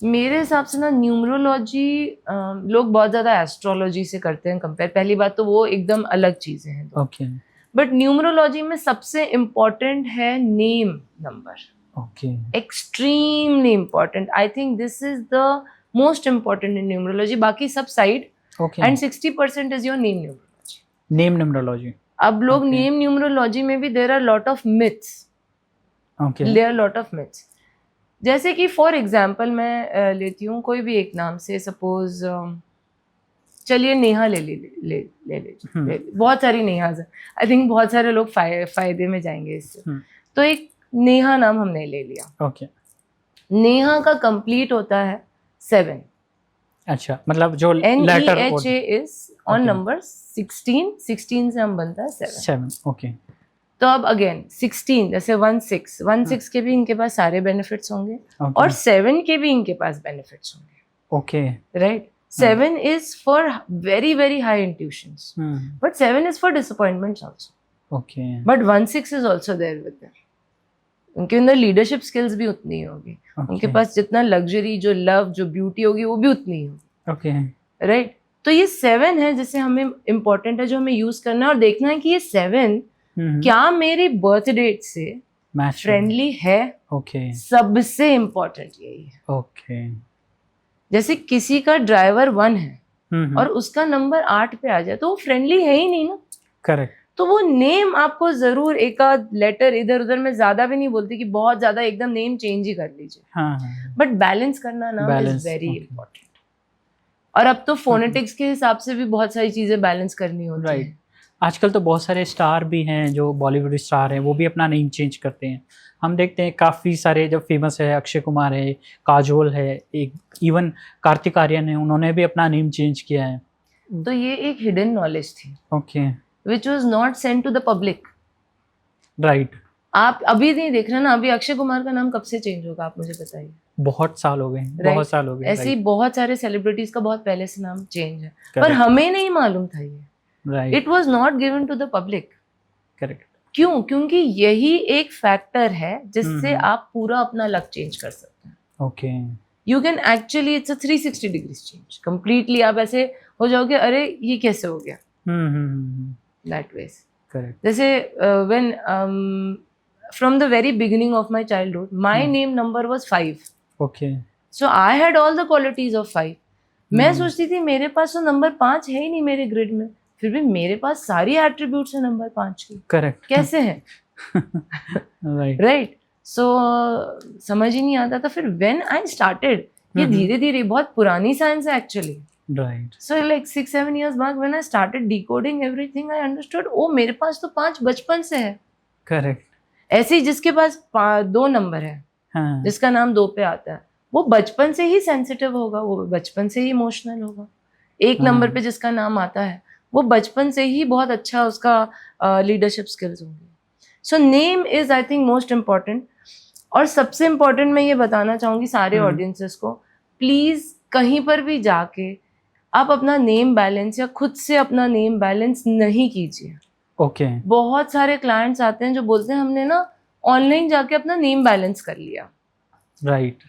मेरे हिसाब से ना न्यूमरोलॉजी लोग बहुत ज़्यादा एस्ट्रोलॉजी से करते हैं कंपेयर। पहली बात तो वो एकदम अलग चीज़ें हैं। ओके बट न्यूमरोलॉजी में सबसे इम्पोर्टेंट है name number. Okay extremely important. I think this is the most important in numerology. बाकी सब side okay and 60% is your name numerology. Name numerology. अब लोग Okay. नेम न्यूमरोलॉजी में भी there are lot of myths. Okay there are lot of myths. जैसे कि for example मैं लेती हूँ कोई भी एक नाम से, सपोज चलिए नेहा ले लीजिए। बहुत सारी नेहाज है। आई थिंक बहुत सारे लोग फायदे में जाएंगे इससे। तो एक नेहा नाम हमने ले लिया। ओके नेहा का कंप्लीट होता है 7। अच्छा, मतलब जो letter NEHA is on number 16 से हम बनता है 7। ओके। तो अब अगेन 16 जैसे 16 के भी इनके पास सारे बेनिफिट्स होंगे और 7 के भी इनके पास बेनिफिट्स होंगे। Okay right. 7 is for very very high intuitions, but 7 is for disappointments also. Okay. But 1/6 is also there with them. उनके अंदर लीडरशिप स्किल्स भी उतनी ही होगी। उनके पास जितना लग्जरी, जो लव, जो ब्यूटी होगी वो भी उतनी ही होगी। Okay right. तो ये 7 है जिसे हमें इम्पोर्टेंट है, जो हमें यूज करना है और देखना है कि ये 7 क्या मेरे बर्थ डेट से फ्रेंडली है। ओके सबसे इम्पोर्टेंट यही है। ओके जैसे किसी का ड्राइवर 1 है और उसका नंबर 8 पे आ जाए तो वो फ्रेंडली है ही नहीं ना। करेक्ट। तो वो नेम आपको जरूर एक आध लेटर इधर उधर, में ज्यादा भी नहीं बोलती कि बहुत ज्यादा एकदम नेम चेंज ही कर लीजिए। बट बैलेंस करना ना इज वेरी इंपॉर्टेंट। और अब तो फोनेटिक्स के हिसाब से भी बहुत सारी चीजें बैलेंस करनी होती है। आजकल तो बहुत सारे स्टार भी हैं जो बॉलीवुड स्टार हैं, वो भी अपना नेम चेंज करते हैं। हम देखते हैं काफ़ी सारे जो फेमस है, अक्षय कुमार है, काजोल है, एक इवन कार्तिक आर्यन है, उन्होंने भी अपना नेम चेंज किया है। तो ये एक हिडन नॉलेज थी। Okay. Which was not send to the public. Right. आप अभी नहीं देख रहे ना, अभी अक्षय कुमार का नाम कब से चेंज होगा आप मुझे बताइए। बहुत साल हो गए, बहुत साल हो गए। ऐसे ही बहुत सारे सेलिब्रिटीज का बहुत पहले से नाम चेंज है, पर हमें नहीं मालूम था ये। Right. It was not given to the public. Correct. क्यों? क्योंकि यही एक फैक्टर है जिससे आप पूरा अपना लक चेंज कर सकते हैं। Okay. You can actually, it's a 360 degree change completely. आप ऐसे हो जाओगे, अरे ये कैसे हो गया, दैट वेज। करेक्ट। जैसे when from the very beginning of my childhood my name number was 5। Okay. So I had all the qualities of 5। मैं सोचती थी मेरे पास तो नंबर 5 है ही नहीं मेरे ग्रिड में, फिर भी मेरे पास सारी एट्रीब्यूट्स है नंबर 5 की। करेक्ट। कैसे है? राइट। सो समझ ही नहीं आता था। फिर व्हेन आई स्टार्टेड, ये धीरे धीरे, बहुत पुरानी साइंस है actually. Right. So like 6-7 years back when I started decoding everything, I understood, ओ मेरे पास तो 5 बचपन से है। करेक्ट। ऐसे ही जिसके पास 2 नंबर है, जिसका नाम 2 पे आता है, वो बचपन से ही सेंसिटिव होगा, वो बचपन से ही इमोशनल होगा। 1 नंबर पे जिसका नाम आता है, वो बचपन से ही बहुत अच्छा उसका लीडरशिप स्किल्स होंगे। So name is I think most important. और सबसे इम्पॉर्टेंट मैं ये बताना चाहूँगी सारे ऑडियंसेस को, प्लीज़ कहीं पर भी जाके आप अपना नेम बैलेंस या खुद से अपना नेम बैलेंस नहीं कीजिए। ओके। बहुत सारे क्लाइंट्स आते हैं जो बोलते हैं हमने ना ऑनलाइन जाके अपना नेम बैलेंस कर लिया। Right.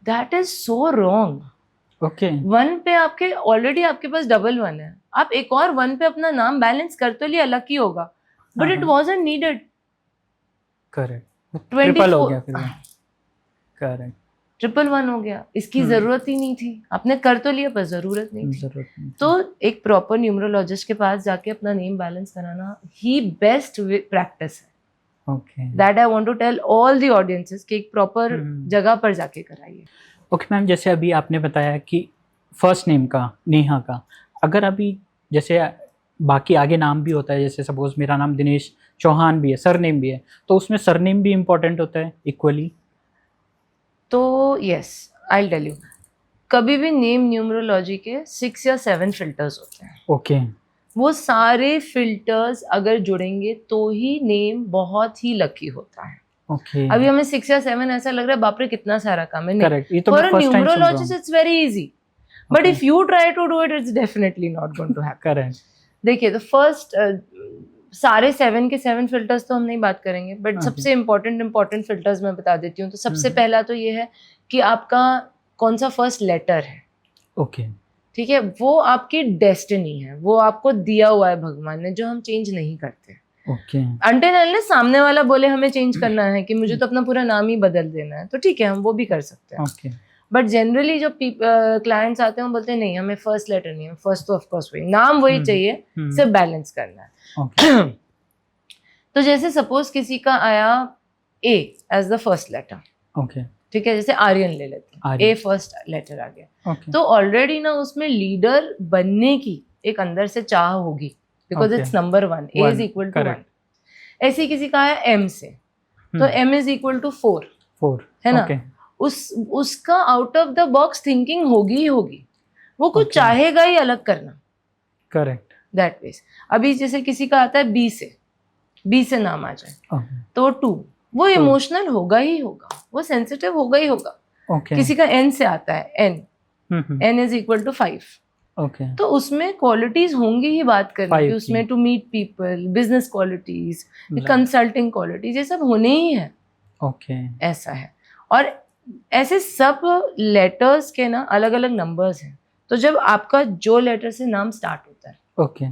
That is so wrong. Okay. 1 पे आपके ऑलरेडी आपके पास डबल 1 है, आप एक और 1 पे अपना नाम बैलेंस कर तो लिया, लकी होगा, but it wasn't needed. Correct. Triple हो गया फिर। करेक्ट। 111 हो गया, इसकी जरूरत ही नहीं थी। आपने कर तो लिया पर जरूरत नहीं थी। तो एक प्रॉपर न्यूमरोलॉजिस्ट के पास जाके अपना नेम बैलेंस कराना ही बेस्ट प्रैक्टिस है। Okay. That I want to tell all the audiences कि एक प्रॉपर जगह पर जाके कराइए। ओके मैम, जैसे अभी आपने बताया कि फर्स्ट नेम का, नेहा का, अगर अभी जैसे बाकी आगे नाम भी होता है, जैसे सपोज मेरा नाम दिनेश चौहान भी है, सरनेम भी है, तो उसमें सरनेम भी इम्पोर्टेंट होता है इक्वली? तो yes, I will tell you, कभी भी नेम न्यूमरोलॉजी के 6 या 7 फिल्टर्स होते हैं। ओके। वो सारे फिल्टर्स अगर जुड़ेंगे तो ही नेम बहुत ही लकी होता है। Okay. अभी हमें 6 या 7 ऐसा लग रहा है बाप रे कितना सारा काम है। Correct. ये तो For मैं a first time सुन रहा हूँ। numerologist it's very easy, but Okay. if you try to do it, it's definitely not going to happen. Correct. देखिए, तो फर्स्ट सारे 7 के 7 फिल्टर्स तो हम नहीं बात करेंगे, बट सबसे इम्पोर्टेंट फिल्टर्स मैं बता देती हूँ। तो सबसे पहला तो ये है कि आपका कौन सा फर्स्ट लेटर है, ओके ठीक है, वो आपकी डेस्टिनी है, वो आपको दिया हुआ है भगवान ने, जो हम चेंज नहीं करते। ओके अनटिल अनलेस सामने वाला बोले हमें चेंज करना है कि मुझे तो अपना पूरा नाम ही बदल देना है, तो ठीक है हम वो भी कर सकते हैं। ओके बट जनरली जो क्लाइंट्स आते हैं वो बोलते हैं नहीं हमें फर्स्ट लेटर नहीं है, फर्स्ट तो ऑफकोर्स वही नाम वही चाहिए, सिर्फ बैलेंस करना है। ओके तो जैसे सपोज किसी का आया A as the first letter, okay ठीक है, जैसे आर्यन ले लेते हैं, आर्यन। ए फर्स्ट लेटर आ गया, ओके तो ऑलरेडी ना उसमें लीडर बनने की एक अंदर से चाह होगी, because Okay. It's number 1, A is equal to 1। correct. ऐसे ही किसी का है एम से, तो एम इज इक्वल टू 4, 4 है ना? ओके उसका out of the box thinking होगी ही होगी, वो कुछ Okay. चाहेगा ही अलग करना, करेक्ट दैट मीन्स अभी जैसे किसी का आता है बी से नाम आ जाए तो 2, वो इमोशनल होगा ही होगा, वो सेंसिटिव होगा ही होगा। ओके किसी का एन से आता है N is equal to 5, okay तो उसमें क्वालिटीज होंगी ही बात करने 5 की, की। उसमें to meet people, business qualities, Right. Consulting qualities, ये सब होने ही है, ओके ऐसा है। और ऐसे सब लेटर्स के ना अलग अलग नंबर्स हैं, तो जब आपका जो लेटर से नाम स्टार्ट होता है okay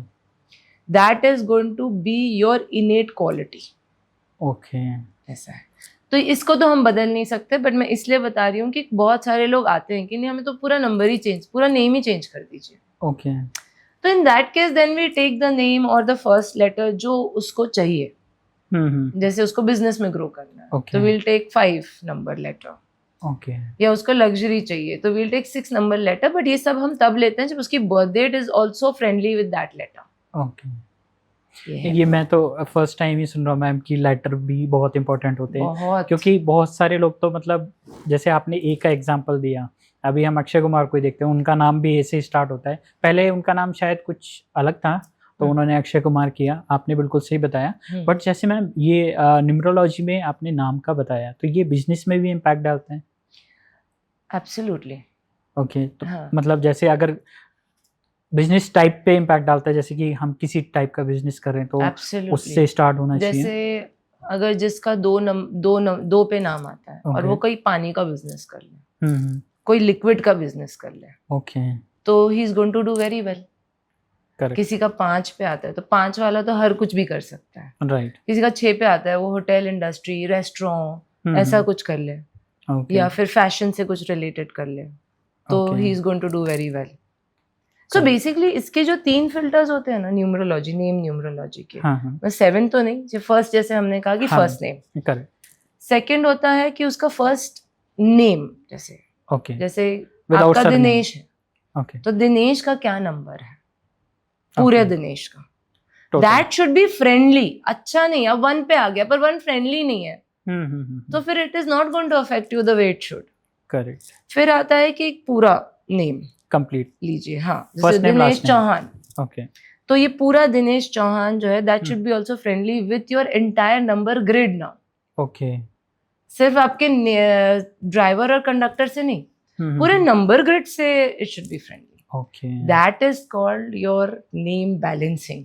that is going to be your innate quality, okay ऐसा है। तो इसको तो हम बदल नहीं सकते, बट मैं इसलिए बता रही हूँ कि बहुत सारे लोग आते हैं कि नहीं हमें तो पूरा नंबर ही चेंज, पूरा नेम ही चेंज कर दीजिए। ओके तो in that case then we take the name और द फर्स्ट लेटर जो उसको चाहिए, जैसे उसको बिजनेस में ग्रो करना है Okay. तो will take 5 number letter, okay या उसको लग्जरी चाहिए तो will take 6 number letter, but ये सब हम तब लेते हैं जब उसकी birth date is also friendly with that letter. Okay ये मैं तो फर्स्ट टाइम ही सुन रहा हूँ मैम कि लेटर भी बहुत इंपॉर्टेंट होते हैं, बहुत, क्योंकि बहुत सारे लोग तो मतलब जैसे आपने ए का एग्जांपल दिया, अभी हम अक्षय कुमार को ही देखते हैं, उनका नाम भी ए से स्टार्ट होता है, पहले उनका नाम शायद कुछ अलग था तो उन्होंने अक्षय कुमार किया, आपने बिल्कुल सही बताया। बट जैसे मैम ये न्यूमरोलॉजी में आपने नाम का बताया, तो ये बिजनेस में भी इम्पैक्ट डालते हैं? एब्सोल्युटली। ओके तो हाँ। मतलब जैसे अगर बिजनेस टाइप पे इम्पैक्ट डालता है, जैसे कि हम किसी टाइप का बिजनेस करें तो उससे स्टार्ट होना चाहिए। जैसे अगर जिसका दो पे नाम आता है और वो कोई पानी का बिजनेस कर ले, कोई लिक्विड का बिजनेस कर ले, ओके तो he is going to do very well. Correct किसी का 5 पे आता है तो 5 वाला तो हर कुछ भी कर सकता है। राइट किसी का 6 पे आता है वो होटल इंडस्ट्री, रेस्टोरेंट ऐसा कुछ कर ले, या फिर फैशन से कुछ रिलेटेड कर ले, तो he is going to do very well. So basically इसके जो 3 फिल्टर्स होते हैं ना न्यूमरोलॉजी, नेम न्यूमरोलॉजी के, 7 तो नहीं, जो फर्स्ट जैसे हमने कहा कि फर्स्ट नेम, करेक्ट। सेकंड होता है कि उसका फर्स्ट नेम, जैसे जैसे आपका दिनेश है, तो दिनेश का क्या नंबर है पूरे दिनेश का, दैट शुड बी फ्रेंडली। अच्छा नहीं, अब 1 पे आ गया पर 1 फ्रेंडली नहीं है, तो फिर it is not going to affect you the way it should. Correct. फिर आता है कि पूरा नेम कंप्लीट लीजिए, हाँ, जैसे दिनेश चौहान, ओके, तो ये पूरा दिनेश चौहान जो है that should be also friendly with your entire number grid now. Okay, सिर्फ आपके ड्राइवर और कंडक्टर से नहीं, पूरे नंबर ग्रिड से it should be friendly. Okay, that is called your name balancing.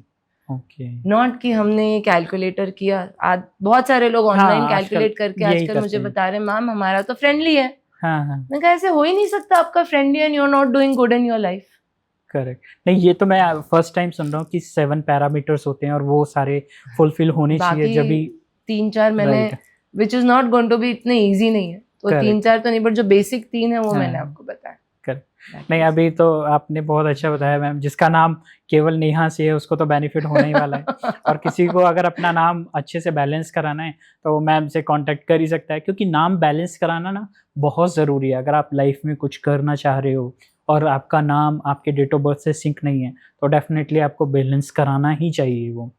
Okay, not कि हमने कैलकुलेटर किया, आज बहुत सारे लोग ऑनलाइन कैलकुलेट करके आजकल मुझे बता रहे मैम हमारा तो फ्रेंडली है। मैं कहा ऐसे हो ही नहीं सकता आपका friendly and you are not doing good in your life. Correct. नहीं, ये तो मैं फर्स्ट टाइम सुन रहा हूँ कि 7 पैरामीटर्स होते हैं और वो सारे फुलफिल होने चाहिए। जब भी 3-4 मैंने which is not going to be इतने इजी नहीं है, तो 3-4 तो नहीं, बट जो बेसिक 3 है वो मैंने आपको बताया। नहीं, अभी तो आपने बहुत अच्छा बताया मैम। जिसका नाम केवल नेहा से है उसको तो बेनिफिट होने ही वाला है और किसी को अगर अपना नाम अच्छे से बैलेंस कराना है तो मैम से कांटेक्ट कर ही सकता है, क्योंकि नाम बैलेंस कराना ना बहुत ज़रूरी है। अगर आप लाइफ में कुछ करना चाह रहे हो और आपका नाम आपके डेट ऑफ बर्थ से सिंक नहीं है तो डेफिनेटली आपको बैलेंस कराना ही चाहिए वो।